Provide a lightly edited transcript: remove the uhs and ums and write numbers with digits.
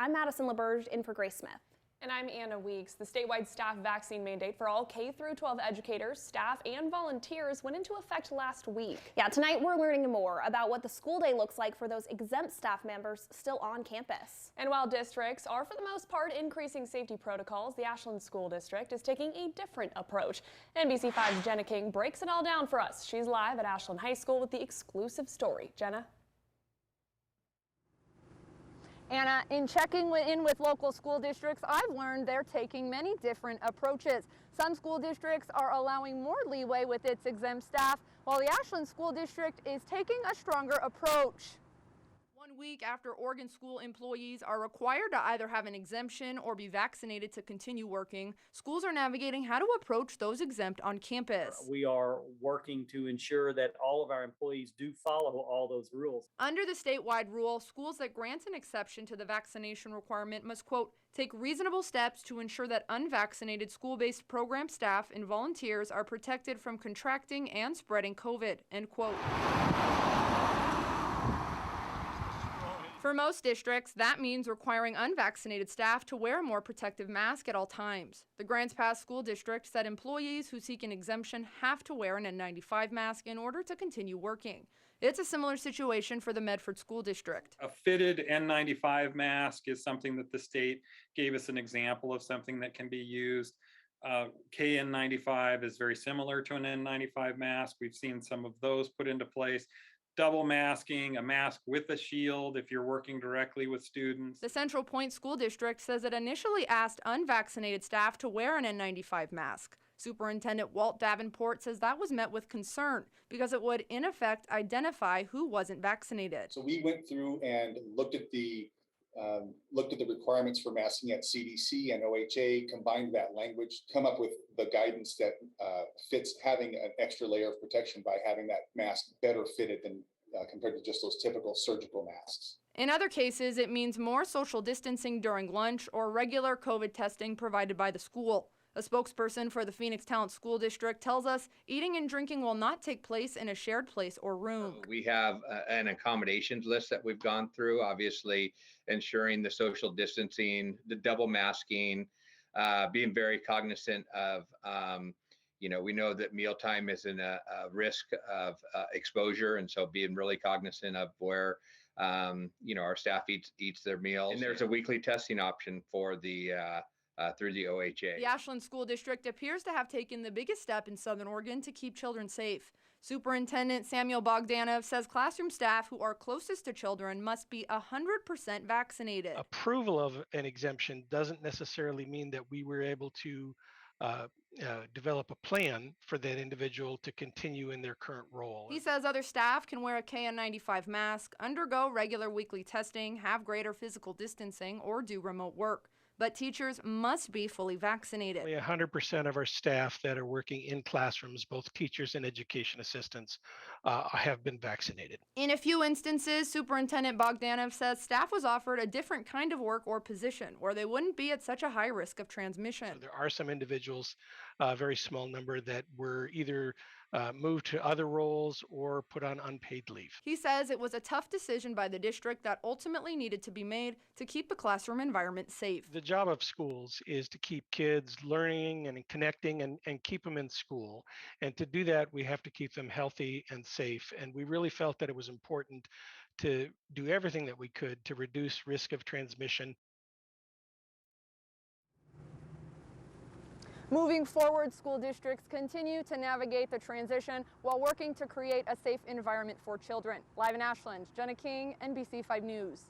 I'm Madison LaBerge in for Grace Smith. And I'm Anna Weeks. The statewide staff vaccine mandate for all K-12 educators, staff, and volunteers went into effect last week. Yeah, tonight we're learning more about what the school day looks like for those exempt staff members still on campus. And while districts are for the most part increasing safety protocols, the Ashland School District is taking a different approach. NBC5's Jenna King breaks it all down for us. She's live at Ashland High School with the exclusive story. Jenna? Anna, in checking in with local school districts, I've learned they're taking many different approaches. Some school districts are allowing more leeway with its exempt staff, while the Ashland School District is taking a stronger approach. 1 week after Oregon school employees are required to either have an exemption or be vaccinated to continue working, schools are navigating how to approach those exempt on campus. We are working to ensure that all of our employees do follow all those rules. Under the statewide rule, schools that grant an exception to the vaccination requirement must, quote, take reasonable steps to ensure that unvaccinated school-based program staff and volunteers are protected from contracting and spreading COVID, end quote. For most districts, that means requiring unvaccinated staff to wear a more protective mask at all times. The Grants Pass School District said employees who seek an exemption have to wear an N95 mask in order to continue working. It's a similar situation for the Medford School District. A fitted N95 mask is something that the state gave us an example of something that can be used. KN95 is very similar to an N95 mask. We've seen some of those put into place. Double masking, a mask with a shield if you're working directly with students. The Central Point School District says it initially asked unvaccinated staff to wear an N95 mask. Superintendent Walt Davenport says that was met with concern because it would, in effect, identify who wasn't vaccinated. So we went through and looked at the requirements for masking at CDC and OHA, combined that language, come up with the guidance that fits having an extra layer of protection by having that mask better fitted than compared to just those typical surgical masks. In other cases, it means more social distancing during lunch or regular COVID testing provided by the school. A spokesperson for the Phoenix Talent School District tells us eating and drinking will not take place in a shared place or room. We have an accommodations list that we've gone through, obviously ensuring the social distancing, the double masking, being very cognizant of, we know that mealtime is in a risk of exposure. And so being really cognizant of where, our staff eats their meals. And there's a weekly testing option for the through the OHA. The Ashland School District appears to have taken the biggest step in Southern Oregon to keep children safe. Superintendent Samuel Bogdanov says classroom staff who are closest to children must be 100% vaccinated. Approval of an exemption doesn't necessarily mean that we were able to develop a plan for that individual to continue in their current role. He says other staff can wear a KN95 mask, undergo regular weekly testing, have greater physical distancing, or do remote work. But teachers must be fully vaccinated. 100% of our staff that are working in classrooms, both teachers and education assistants, have been vaccinated. In a few instances, Superintendent Bogdanov says staff was offered a different kind of work or position where they wouldn't be at such a high risk of transmission. So there are some individuals, a very small number, that were either moved to other roles or put on unpaid leave. He says it was a tough decision by the district that ultimately needed to be made to keep the classroom environment safe. The job of schools is to keep kids learning and connecting and keep them in school. And to do that, we have to keep them healthy and safe. And we really felt that it was important to do everything that we could to reduce risk of transmission. Moving forward, school districts continue to navigate the transition while working to create a safe environment for children. Live in Ashland, Jenna King, NBC5 News.